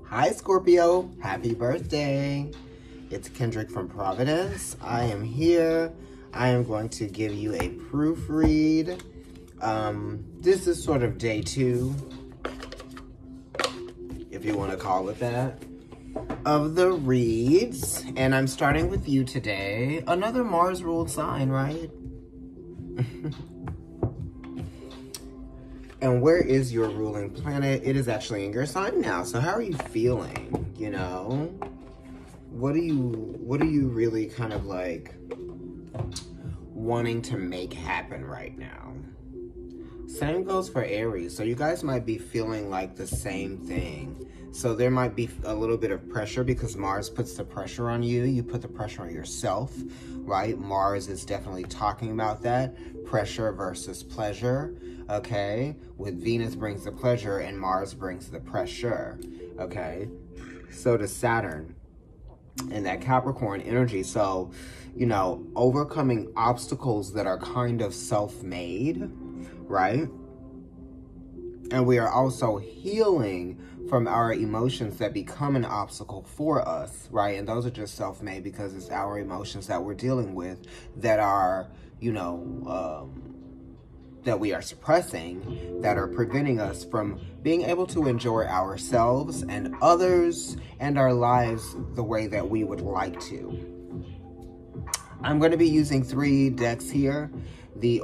Hi Scorpio, happy birthday. It's Kendrick from Providence. I am here. I am going to give you a proofread. This is sort of day 2, if you want to call it that, of the reads. And I'm starting with you today. Another Mars ruled sign, right? And where is your ruling planet? It is actually in your sign now. So how are you feeling? You know, what are you really kind of like wanting to make happen right now? Same goes for Aries. So you guys might be feeling like the same thing. So there might be a little bit of pressure because Mars puts the pressure on you. You put the pressure on yourself, right? Mars is definitely talking about that. Pressure versus pleasure, okay? With Venus brings the pleasure and Mars brings the pressure, okay? So does Saturn and that Capricorn energy. So, you know, overcoming obstacles that are kind of self-made, right? And we are also healing from our emotions that become an obstacle for us, right? And those are just self-made because it's our emotions that we're dealing with that are, you know, that we are suppressing, that are preventing us from being able to enjoy ourselves and others and our lives the way that we would like to. I'm going to be using 3 decks here. The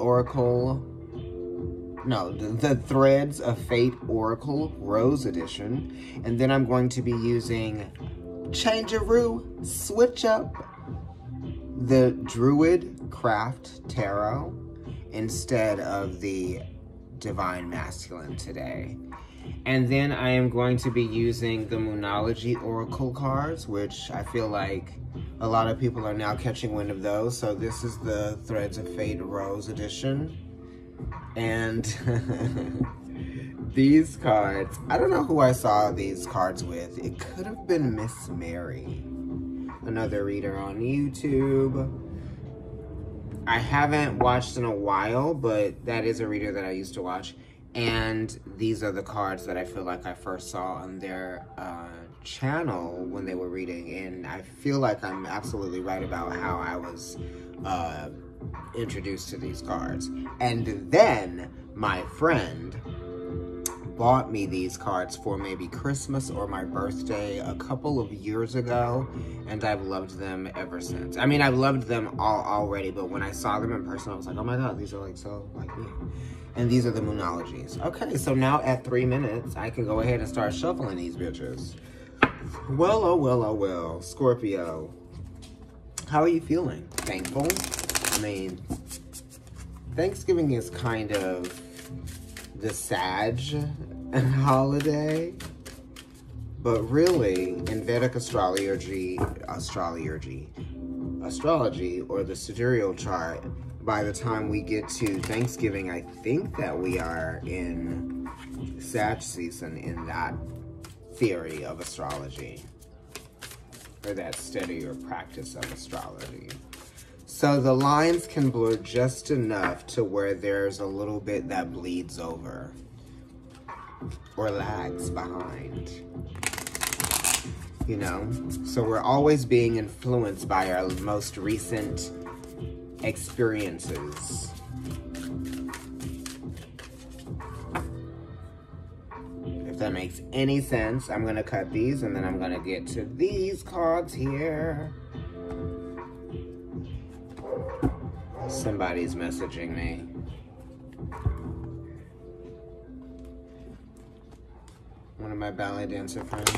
Threads of Fate Oracle Rose Edition. And then I'm going to be using Changeroo, Switch Up, the Druid Craft Tarot instead of the Divine Masculine today. And then I am going to be using the Moonology Oracle cards, which I feel like a lot of people are now catching wind of those. So this is the Threads of Fate Rose Edition. And these cards, I don't know who I saw these cards with. It could have been Miss Mary, another reader on YouTube. I haven't watched in a while, but that is a reader that I used to watch. And these are the cards that I feel like I first saw on their channel when they were reading. And I feel like I'm absolutely right about how I was introduced to these cards. And then my friend bought me these cards for maybe Christmas or my birthday a couple of years ago, and I've loved them ever since. I mean, I've loved them all already, but when I saw them in person, I was like, oh my god, these are like so like me. And these are the Moonologies. Okay, so now at 3 minutes, I can go ahead and start shuffling these bitches. Well, oh well, oh well. Scorpio, how are you feeling? Thankful? I mean, Thanksgiving is kind of the Sag holiday, but really, in Vedic astrology, or the sidereal chart, by the time we get to Thanksgiving, I think that we are in Sag season in that theory of astrology, or that study or practice of astrology. So the lines can blur just enough to where there's a little bit that bleeds over or lags behind, you know? So we're always being influenced by our most recent experiences. If that makes any sense, I'm gonna cut these and then I'm gonna get to these cards here. Somebody's messaging me. One of my ballet dancer friends.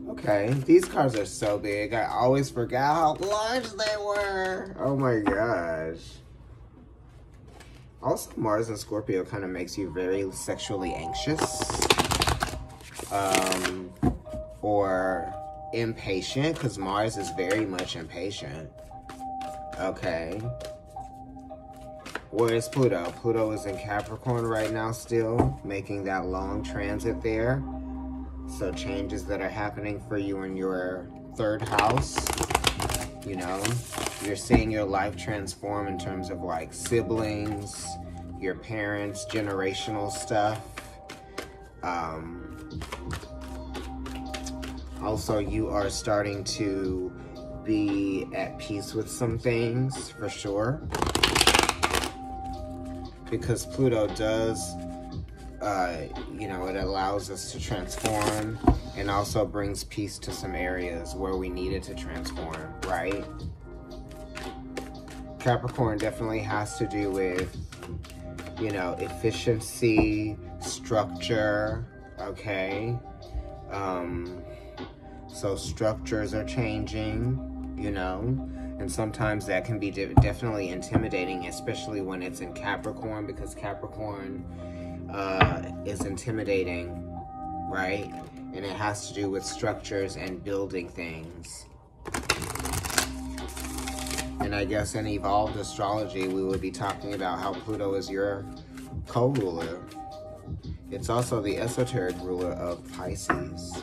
Okay, these cards are so big. I always forgot how large they were. Oh my gosh. Also, Mars and Scorpio kind of makes you very sexually anxious. Or impatient, because Mars is very much impatient. Okay. Where is Pluto? Pluto is in Capricorn right now still, making that long transit there. So changes that are happening for you in your 3rd house. You know, you're seeing your life transform in terms of like siblings, your parents, generational stuff. Also, you are starting to be at peace with some things, for sure. Because Pluto does, you know, it allows us to transform and also brings peace to some areas where we needed to transform, right? Capricorn definitely has to do with, you know, efficiency, structure, okay? So structures are changing, you know, and sometimes that can be definitely intimidating, especially when it's in Capricorn, because Capricorn is intimidating, right? And it has to do with structures and building things. And I guess in evolved astrology, we would be talking about how Pluto is your co-ruler. It's also the esoteric ruler of Pisces.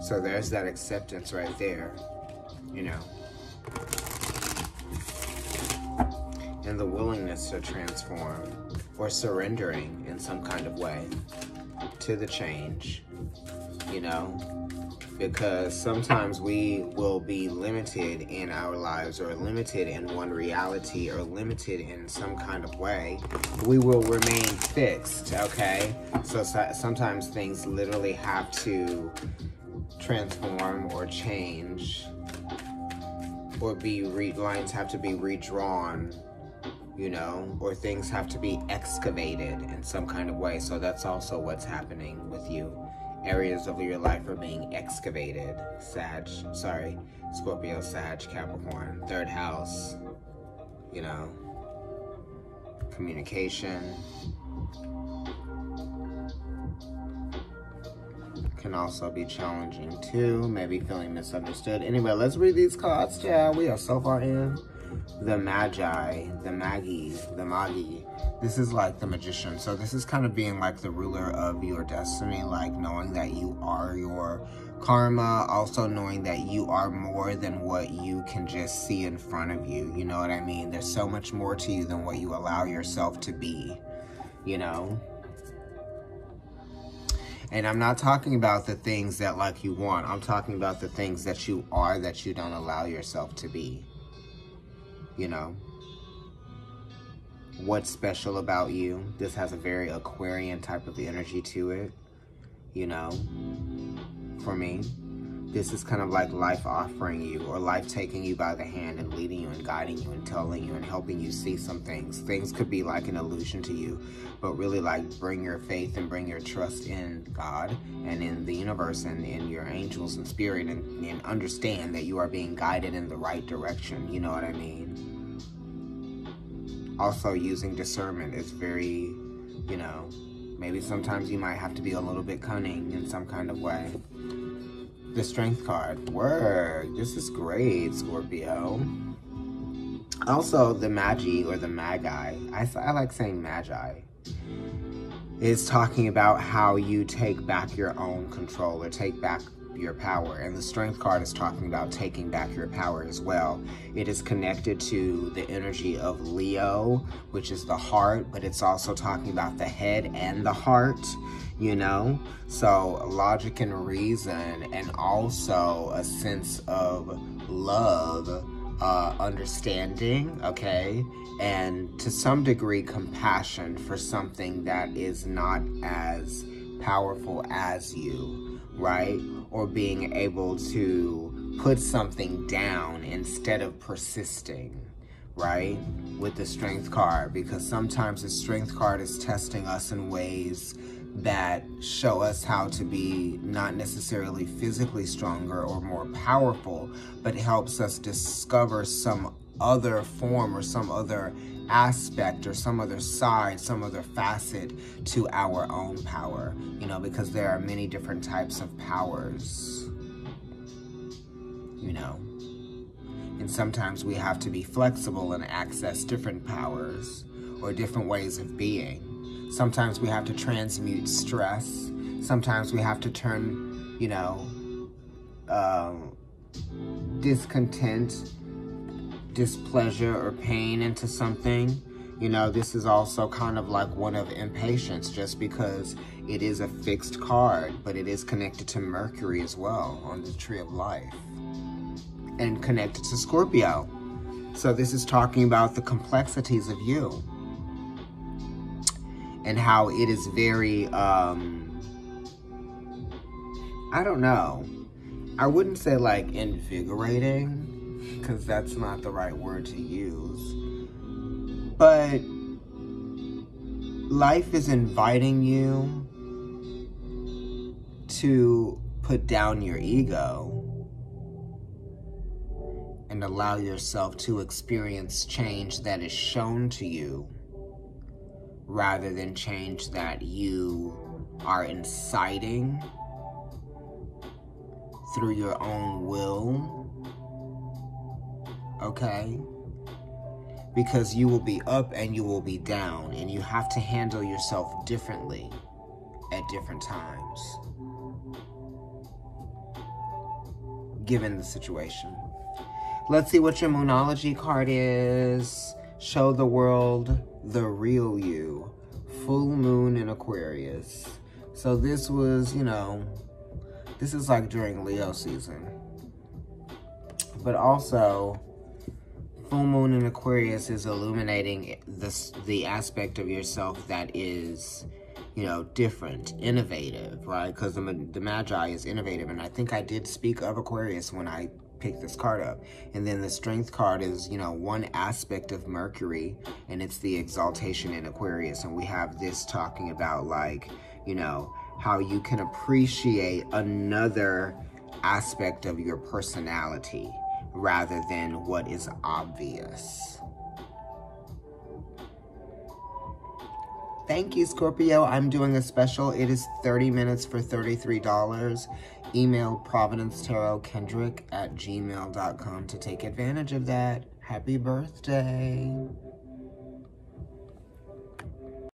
So there's that acceptance right there, you know. And the willingness to transform or surrendering in some kind of way to the change, you know. Because sometimes we will be limited in our lives, or limited in one reality, or limited in some kind of way. We will remain fixed, okay? So sometimes things literally have to transform or change, or lines have to be redrawn, you know, or things have to be excavated in some kind of way. So that's also what's happening with you. Areas of your life are being excavated. Scorpio, Sag, Capricorn, third house, you know, communication. Can also be challenging too, maybe feeling misunderstood. Anyway, let's read these cards, child. We are so far in. The Magi, the Magi. This is like the magician. So this is kind of being like the ruler of your destiny, like knowing that you are your karma, also knowing that you are more than what you can just see in front of you. You know what I mean? There's so much more to you than what you allow yourself to be, you know? And I'm not talking about the things that like you want. I'm talking about the things that you are that you don't allow yourself to be. You know, what's special about you? This has a very Aquarian type of energy to it, you know, for me. This is kind of like life offering you, or life taking you by the hand and leading you and guiding you and telling you and helping you see some things. Things could be like an illusion to you, but really like bring your faith and bring your trust in God and in the universe and in your angels and spirit, and understand that you are being guided in the right direction. You know what I mean? Also, using discernment is very, you know, maybe sometimes you might have to be a little bit cunning in some kind of way. The Strength card. Word. This is great, Scorpio. Also, the Magi, or the Magi. I like saying Magi. Is talking about how you take back your own control, or take back your power. And the Strength card is talking about taking back your power as well. It is connected to the energy of Leo, which is the heart, but it's also talking about the head and the heart, you know? So logic and reason, and also a sense of love, understanding, okay? And to some degree, compassion for something that is not as powerful as you, right? Or being able to put something down instead of persisting, right? With the Strength card, because sometimes the Strength card is testing us in ways that show us how to be not necessarily physically stronger or more powerful, but helps us discover some other form or some other aspect or some other side, some other facet to our own power, you know, because there are many different types of powers, you know, and sometimes we have to be flexible and access different powers or different ways of being. Sometimes we have to transmute stress. Sometimes we have to turn, you know, discontent, displeasure, or pain into something, You know, this is also kind of like one of impatience, just because it is a fixed card, but it is connected to Mercury as well on the Tree of Life, and connected to Scorpio. So this is talking about the complexities of you and how it is very, I don't know. I wouldn't say like invigorating, because that's not the right word to use. But life is inviting you to put down your ego and allow yourself to experience change that is shown to you, rather than change that you are inciting through your own will. Okay? Because you will be up and you will be down, and you have to handle yourself differently at different times, given the situation. Let's see what your Moonology card is. Show the world the real you. Full moon in Aquarius. So this was, you know, this is like during Leo season. But also, full moon in Aquarius is illuminating the aspect of yourself that is, you know, different, innovative, right? Because the Magi is innovative, and I think I did speak of Aquarius when I picked this card up. And then the Strength card is, you know, one aspect of Mercury, and it's the exaltation in Aquarius. And we have this talking about, like, you know, how you can appreciate another aspect of your personality rather than what is obvious. Thank you, Scorpio. I'm doing a special. It is 30 minutes for $33. Email providencetarotkendrick@gmail.com to take advantage of that. Happy birthday.